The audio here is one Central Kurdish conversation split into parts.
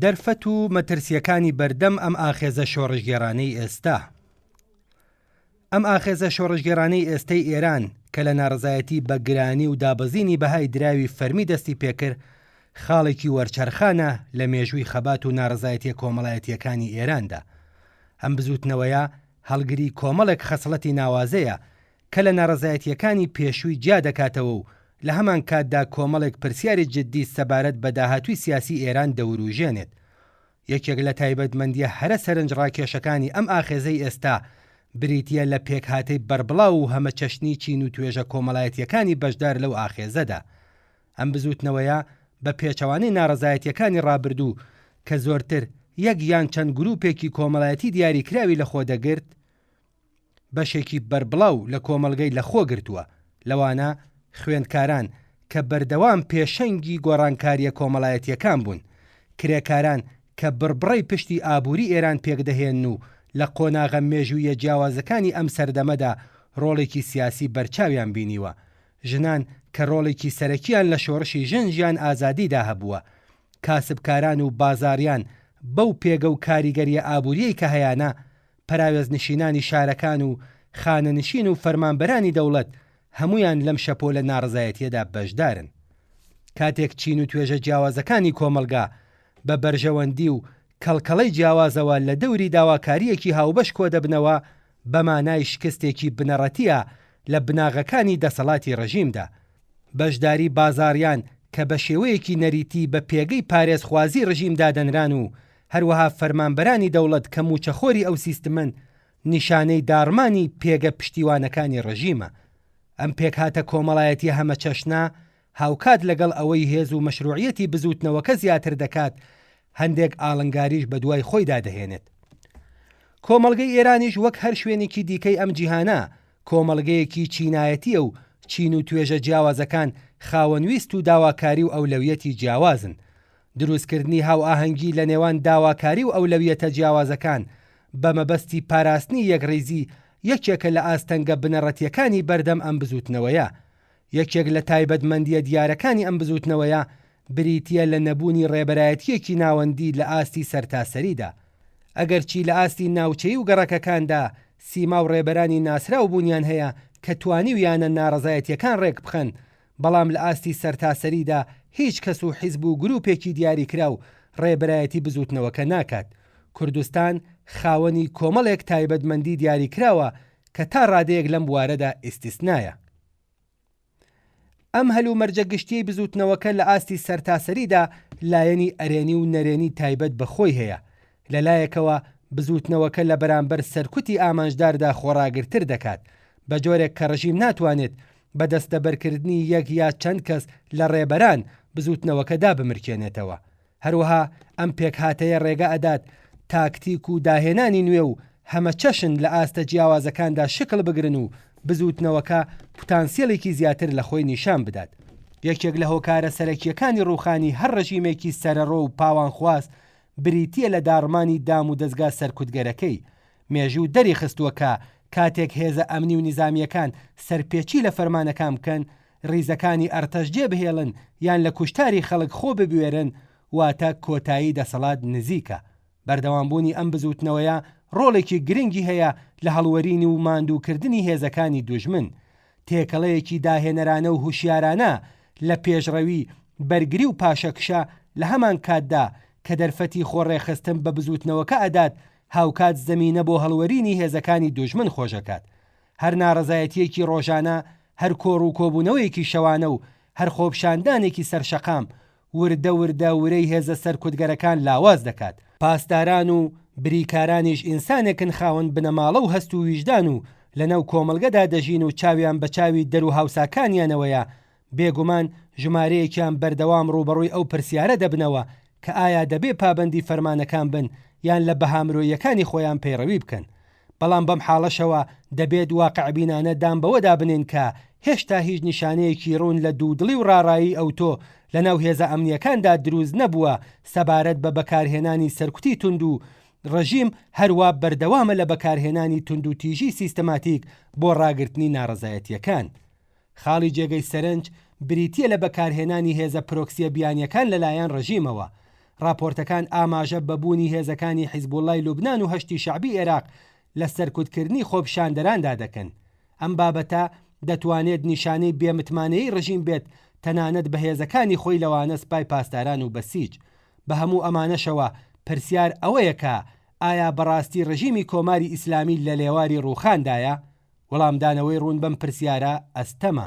دەرفەت و مەترسیەکانی بەردەم ئەم ئاخێزە شۆڕژگێڕانەی ئێستا. ئەم ئاخێزە شۆڕژگێڕانەی ئێستەی ئێران کە لە ناڕزایەتی بە گرانی و دابەزینی بەهای دراوی فەرمی دەستی پێکرد، خاڵێکی وەرچەرخانە لە مێژووی خەبات و ناڕزایەتیە کۆمەڵایەتیەکانی ئێراندا. ئەم بزوتنەوەیە هەڵگری کۆمەڵێک خەسڵەتی ناوازەیە کە لە ناڕزایەتیەکانی پێشووی جیا دەکاتەوە و لە هەمان کاتدا کۆمەڵێک پرسیاری جددی سەبارەت بە داهاتووی سیاسی ئێران دەوروژێنێت. یەکێک لە تایبەتمەندیە هەرە سەرنج ڕاکێشەکانی ئەم ئاخێزەی ئێستا بریتیە لە پێکهاتەی بەربڵاو و هەمە چەشنی چین و توێژە کۆمەڵایەتیەکانی بەشدار لەو ئاخێزەدا. ئەم بزوتنەوەیە بە پێچەوانەی ناڕزایەتیەکانی ڕابردوو کە زۆرتر یەک یان چەند گروپێکی کۆمەڵایەتی دیاریکراوی لەخۆ دەگرت، بەشێکی بەربڵاو لە کۆمەلگەی لەخۆ گرتووە، لەوانە خوێندکاران کە بەردەوام پێشەنگی گۆڕانکاریە کۆمەڵایەتیەکان بوون، کرێکاران کە بڕبڕەی پشتی ئابووری ئێران پێکدەهێن و لە قۆناغە مێژوویە جیاوازەکانی ئەم سەردەمەدا ڕۆڵێکی سیاسی بەرچاویان بینیوە، ژنان کە ڕۆڵێکی سەرەکیان لە شۆڕشی ژن ئازادیدا هەبووە، کاسبکاران و بازاریان بەو پێگە و کاریگەریە ئابووریەی کە هەیانە، پەراوێزنشینانی شارەکان و خانەنشین و فەرمانبەرانی دەوڵەت هەمویان لەم شەپۆ لە ناڕزایەتیەدا بەشدارن. کاتێک چین و توێژە جیاوازەکانی کۆمەلگا بە بەرژەوەندی و کەڵکەڵەی جیاوازەوە لە دەوری داواکاریەکی هاوبەش کۆ دەبنەوە، بەمانای شکستێکی بنەڕەتیە لە بناغەکانی دەسەڵاتی ڕژیمدا. بەشداری بازاریان کە بە شێوەیەکی نەریتی بە پێگەی پارێزخوازی ڕژیمدا دەنران و هەروەها فەرمانبەرانی دەوڵەت کە موچەخۆری ئەو سیستمن نیشانەی داڕمانی پێگە پشتیوانەکانی ڕژیمە. ئەم پێکهاتە کۆمەڵایەتی هەمە چەشنا هاوکات لەگەڵ ئەوەی هێز و مەشروعیەتی بزوتنەوەکە زیاتر دەکات، هەندێک ئاڵنگاریش بە دوای خۆیدا دەهێنێت. کۆمەڵگەی ئێرانیش وەک هەر شوێنێکی دیکەی ئەم جیهانە کۆمەڵگەیەکی چینایەتیە و چین و توێژە جیاوازەکان خاوەنویست و داواکاری و ئەولەویەتی جیاوازن. دروستکردنی هاو ئاهەنگی لە نێوان داواکاری و ئەولەویەتە جیاوازەکان بە مەبەستی پاراستنی یەکڕێزی یەکێکە لە ئاستەنگە بنەڕەتیەکانی بەردەم ئەم بزوتنەوەیە. یەکێک لە تایبەتمەندیە دیارەکانی ئەم بزوتنەوەیە بریتیە لە نەبوونی ڕێبەرایەتیەکی ناوەندی لە ئاستی سەرتاسەریدا. ئەگەرچی لە ئاستی ناوچەی و گەڕەکەکاندا سیما و ڕێبەرانی ناسراو بوونیان هەیە کە توانیویانە ناڕزایەتیەکان ڕێک بخەن، بەڵام لە ئاستی سەرتاسەریدا هیچ کەس و حیزب و گروپێکی دیاریکرا و ڕێبەرایەتی بزوتنەوەکە ناکات. کوردستان خاوەنی کۆمەڵێک تایبەتمەندی دیاریکراوە کە تا ڕادەیەک لەم بوارەدا ئیستیسنایە. ئەم هەلو مەرجە گشتیی بزوتنەوەکە لە ئاستی سەرتاسەریدا لایەنی ئەرێنی و نەرێنی تایبەت بەخۆی هەیە. لەلایەکەوە بزوتنەوەکە لە بەرامبەر سەرکوتی ئامانجداردا خۆڕاگرتر دەکات، بە جۆرێک کە ڕژیم ناتوانێت بە دەستەبەرکردنی یەک یا چەند کەس لە ڕێبەران بزوتنەوەکەدا بمرکێنێتەوە. هەروەها ئەم پێکهاتەیە ڕێگە ئەدات تاکتیک و داهێنانی نوێ و هەمە چەشن لە ئاستە جیاوازەکاندا شکل بگرن و بزوتنەوەکە پوتانسیێڵێکی زیاتر لە خۆی نیشان بدات. یەکێک لە هۆکارە سەرەکیەکانی ڕووخانی هەر ڕژیمێکی سەرەڕۆ و پاوانخواست بریتیە لە داڕمانی دام و دەستگا سەرکوتگەرەکەی. مێژوو دەری خستووە کە کاتێک هێزە ئەمنی و نیزامیەکان سەرپێچی لە فەرمانەکان بکەن، ڕیزەکانی ئەرتەشجێ بهێڵن یان لە کوشتاری خەڵک خۆ ببوێرن، واتە کۆتایی دەسەڵات نزیکە. بەردەوامبوونی ئەم بزوتنەوەیە ڕۆڵێکی گرنگی هەیە لە هەڵوەرینی و ماندووکردنی هێزەکانی دوژمن. تێکەڵەیەکی داهێنەرانە و هوشیارانە لە پێشڕەوی بەرگری و پاشەکشە لە هەمان کاتدا کە دەرفەتی خۆڕێخستن بە بزوتنەوەکە ئەدات، هاوکات زەمینە بۆ هەڵوەرینی هێزەکانی دوژمن خۆشەکات. هەر ناڕزایەتیەکی ڕۆژانە، هەر کۆڕ و کۆبوونەوەیەکی شەوانە و هەر خۆپشاندانێکی سەرشەقام وردە ورەی هێزە سەرکوتگەرەکان لاواز دەکات. پاسداران و بریکارانیش ئینسانێکن خاوەن بنەماڵە و هەست و ویژدان و لەنەو کۆمەلگەدا دەژین و چاویان بە چاوی دەر و هاوساکانیانەوەیە. بێگومان ژمارەیەکیان بەردەوام ڕوبەڕووی ئەو پرسیارە دەبنەوە کە ئایا دەبێ پابەندی فەرمانەکان بن یان لە بەهامرۆیەکانی خۆیان پەیڕەوی بکەن. بەڵام بەم حاڵەشەوە دەبێت واقعبینانە دام بەوەدا بنێن کە هێشتا هیچ نیشانەیەکی ڕوون لە دوودڵی و ڕاڕایی ئەوتۆ لە ناو هێزە ئەمنیەکاندا دروست نەبووە سەبارەت بە بەکارهێنانی سەرکوتی تونند و ڕژیم هەروە بەردەوامە لە بەکارهێنانی تونند و تیژی سیستەماتیک بۆ ڕاگررتنی ناڕزایەتیەکان. خاڵی جێگەی سەرنج بریتیە لە بەکارهێنانی هێزە پرۆکسیە بیانیەکان لەلایەن ڕژیمەوە. راپۆرتەکان ئاماژە بەبوونی هێزەکانی حیزبوڵای لوبنان و هەشتی شعبی عێراق لە سەرکوتکردنی خۆپیشاندەراندا دەکەن. ئەم بابەتە دەتوانێت نیشانەی بێمتمانەیی ڕژیم بێت تەنانەت بە هێزەکانی خۆی لەوانە سپای پاسداران و بەسیج. بە هەموو ئەمانەشەوە پرسیار ئەوەیەکە ئایا بەڕاستی ڕژیمی کۆماری ئیسلامی لە لێواری ڕووخاندایە؟ وەڵامدانەوەی ڕوون بەم پرسیارە ئەستەمە.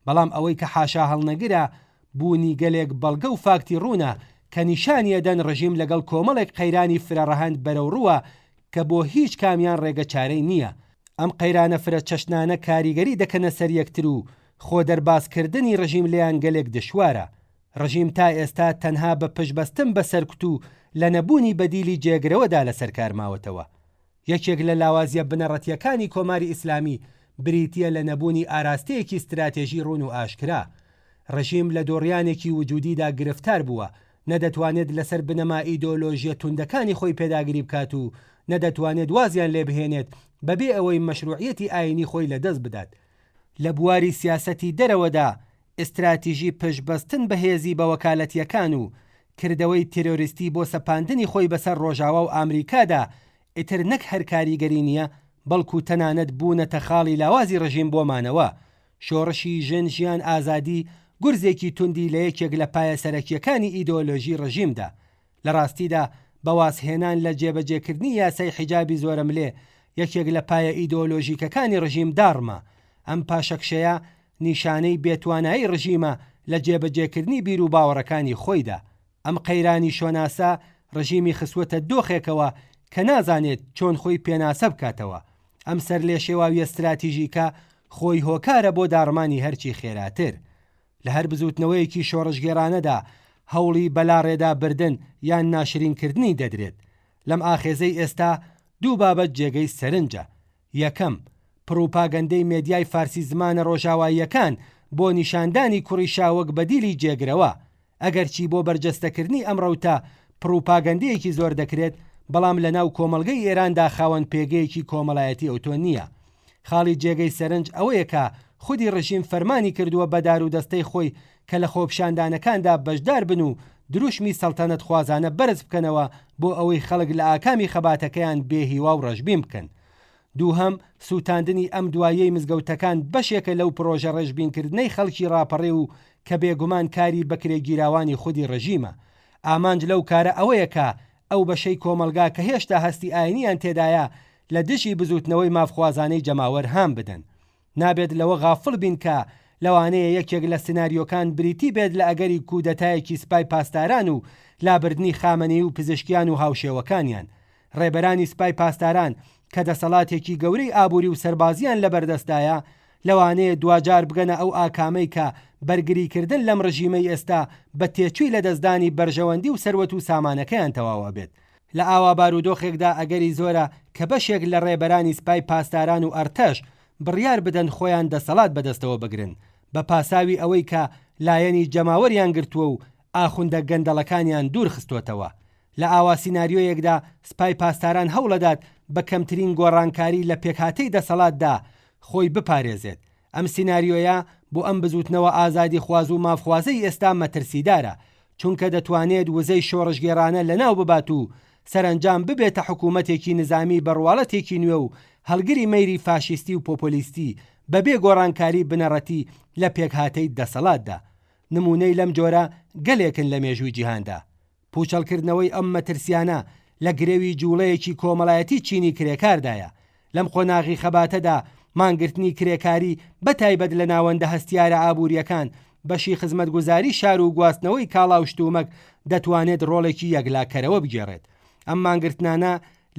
بەڵام ئەوەی کە حاشا هەڵنەگرە بوونی گەلێک بەڵگە و فاکتی ڕوونە کە نیشانیە دەن ڕژیم لەگەڵ کۆمەڵێک قەیرانی فرەڕەهەند بەرەو ڕووە کە بۆ هیچ کامیان ڕێگە چارەی نییە. ئەم قەیرانە فرە چەشنانە کاریگەری دەکەنە سەر یەکتر و خۆ دەرباسکردنی ڕژیم لێیان گەلێک دشوارە. ڕژیم تا ئێستا تەنها بە پشبەستن بە سەرکوت و لە نەبوونی بەدیلی جێگرەوەدا لەسەر کارماوەتەوە. یەکێک لە لاوازیە بنەڕەتیەکانی کۆماری ئیسلامی بریتیە لە نەبوونی ئاراستەیەکی استراتێژی ڕوون و ئاشکرا. ڕژیم لە دۆڕیانێکی وجودیدا گرفتار بووە، نەدەتوانێت لەسەر بنەما ئیدۆلۆژیە توندەکانی خۆی پێداگیری بکات و نەدەتوانێت وازیان لێ بهێنێت بەبێ ئەوەی مەشروعیەتی ئاینی خۆی لەدەست بدات. لە بواری سیاسەتی دەرەوەدا ئستراتیژی پشبەستن بە هێزی بە وەکالەتیەکان و کردەوەی تێرۆریستی بۆ سەپاندنی خۆی بەسەر ڕۆژاوا و ئامریکادا ئیتر نەک هەر کاریگەری نییە، بەڵکو تەنانەت بوونەتە خاڵی لاوازی ڕژیم بۆمانەوە. شۆڕشی ژن ژیان ئازادی گورزێکی توندی لە یەکێک لە پایە سەرەکیەکانی ئیدۆلۆژی ڕژیمدا. لە ڕاستیدا بەواسهێنان لە جێبەجێکردنی یاسای حیجابی زۆرەملێ یەکێک لە پایە ئیدۆلۆژیکەکانی ڕژیم داڕمە. ئەم پاشەکشەیە نیشانەی بێتوانایی ڕژیمە لە جێبەجێکردنی بیر و باوەڕەکانی خۆیدا. ئەم قەیرانی شۆناسە ڕژیمی خسوەتە دۆخێکەوە کە نازانێت چۆن خۆی پێناسە بکاتەوە. ئەم سەر لێ شێواوی استراتیژیکە خۆی هۆکارە بۆ داڕمانی هەرچی خێراتر. لە هەر بزوتنەوەیەکی شۆڕژگێرانەدا هەوڵی بەلاڕێدا بردن یان ناشرینکردنی دەدرێت. لەم ئاخێزەی ئێستا دوو بابەت جێگەی سەرنجە. یەکەم، پروپاگەندەی مێدیای فارسی زمانە ڕۆژاواییەکان بۆ نیشاندانی کوڕی شاوەک بەدیلی جێگرەوە. ئەگەرچی بۆ بەرجەستەکردنی ئەمڕەوتا پروپاگەندەیەکی زۆر دەکرێت، بەڵام لە ناو کۆمەڵگەی ئێراندا خاوەن پێگەیەکی کۆمەڵایەتی ئەوتۆ نییە. خاڵی جێگەی سەرنج ئەوەیەکە خودی ڕژیم فەرمانی کردووە بە دار و دەستەی خۆی کە لە خۆپیشاندانەکاندا بەشدار بن و دروشمی سەڵتەنەت خوازانە بەرز بکەنەوە بۆ ئەوەی خەڵک لە ئاکامی خەباتەکەیان بێهیوا و ڕەشبین بکەن. دووهەم، سووتاندنی ئەم دوایەی مزگەوتەکان بەشێکە لەو پرۆژە ڕێژبینکردنەی خەڵکی ڕاپەڕێ و کە بێگومان کاری بەکرێگیراوانی خودی ڕژیمە. ئامانج لەو کارە ئەوەیەکە ئەو بەشەی کۆمەلگا کە هێشتا هەستی ئاینیان تێدایە لە دشی بزوتنەوەی مافخوازانەی جەماوەر هام بدەن. نابێت لەوە غافڵ بین کە لەوانەیە یەکێک لە سناریۆکان بریتی بێت لە ئەگەری کودەتایەکی سپای پاسداران و لابردنی خامنەی و پزیشکیان و هاوشێوەکانیان. ڕێبەرانی سپای پاسداران کە دەسەڵاتێکی گەورەی ئابووری و سەربازیان لەبەردەستایە لەوانەیە دوجار بگەنە ئەو ئاکامەی کە بەرگریکردن لەم ڕژیمەی ئێستا بە تێچووی لە دەستدانی بەرژەوەندی و سەروەت و سامانەکەیان تەواوە بێت. لە ئاوا بارودۆخێکدا ئەگەری زۆرە کە بەشێک لە ڕێبەرانی سپای پاسداران و ئەرتەش بڕیار بدەن خۆیان دەسەڵات بەدەستەوە بگرن بە پاساوی ئەوەی کە لایەنی جەماوەریان گرتووە و ئاخوندە گەندەڵەکانیان دوور خستوتەوە. لە ئاوا سیناریۆیەکدا سپای پاسداران هەوڵەدات بە کەمترین گۆڕانکاری لە پێکهاتەی دەسەڵاتدا خۆی بپارێزێت. ئەم سیناریۆیە بۆ ئەم بزوتنەوە ئازادی خواز و مافخوازەی ئێستا مەترسیدارە، چونکە دەتوانێت وزەی شۆڕژگێرانە لە ناو ببات و سەرنجام ببێتە حکوومەتێکی نظامی بەڕواڵەتێکی نوێ و هەڵگری مەیری فاشیستی و پۆپۆلیستی بەبێ گۆڕانکاری بنەڕەتی لە پێکهاتەی دەسەڵاتدا. نمونەی لەم جۆرە گەلێکن لە مێژووی جیهاندا. پوچەڵکردنەوەی ئەم مەترسیانە لە گرێوی جوڵەیەکی کۆمەڵایەتی چینی کرێکاردایە. لەم خۆناغی خەباتەدا مانگرتنی کرێکاری بەتایبەت لە ناوەندە هەستیارە ئابوووریەکان بەشی خزمەتگوزاری شار و گواستنەوەی کاڵاو شتومەک دەتوانێت ڕۆڵێکی یەکلاکەرەوە بگێڕێت. ئەم مانگرتنانە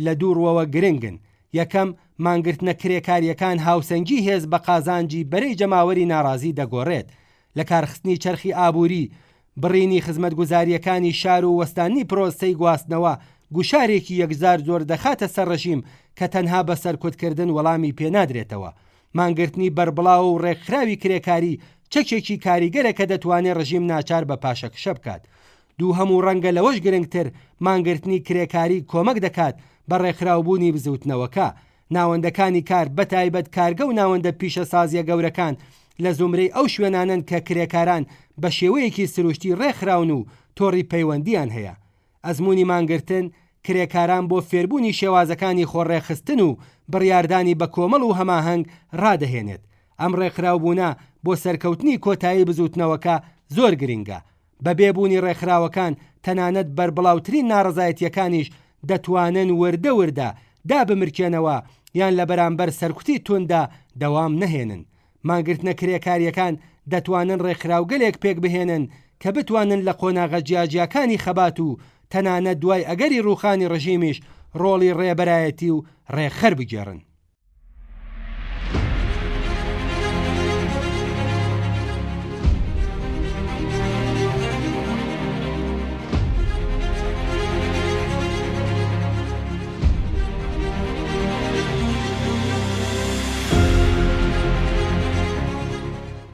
لە دوو ڕوەوە گرنگن. یەکەم، مانگرتنە کرێکاریەکان هاوسەنگی هێز بە قازانجی بەرەی جەماوەری ناڕازی دەگۆڕێت. لە کارخستنی چەرخی ئابووری بڕینی خزمەتگوزاریەکانی شار و وەستانی پرۆسەی گواستنەوە گوشارێکی یەکجار زۆر دەخاتە سەر ڕژیم کە تەنها بە سەرکوتکردن وەڵامی پێنادرێتەوە. مانگرتنی بربڵاو و ڕێکخراوی کرێکاری چەکێکی کاریگەرە کە دەتوانێت ڕژیم ناچار بە پاشەکشە بکات. دوو هەموو ڕەنگە لەوەش گرنگتر، مانگرتنی کرێکاری کۆمەک دەکات بە ڕێکخراوبوونی بزوتنەوەکە. ناوەندەکانی کار بەتایبەت کارگە و ناوەندە پیشە سازیە گەورەکان لە زمرەی ئەو شوێنانن کە کرێکاران بە شێوەیەکی سروشتی ڕێکخراون و تۆڕی پەیوەندیان هەیە. ئەزمموی مانگرتن کرێکاران بۆ فێربوونی شێوازەکانی خۆڕێخستن و بڕیاردانی بە کۆمەڵ و هەماهەنگ ڕادەهێنێت. ئەم ڕێکخراوبوونە بۆ سەرکەوتنی کۆتایی بزوتنەوەکە زۆر گرنگە. بە بێبوونی ڕێکخراوەکان تەنانەت بەربڵاوترین ناڕزایەتیەکانیش دەتوانن وردە دا بمرکێنەوە یان لە بەرامبەر سەرکوتی توندا دەوام نەهێنن. مانگرتنە کرێکاریەکان دەتوانن ڕێکخراوگەلێک پێک بهێنن کە بتوانن لە قۆناغە جیاجیەکانی خەبات و تەنانەت دوای ئەگەری ڕووخانی ڕژیمیش ڕۆڵی ڕێبەرایەتی و ڕێخەر بگێڕن.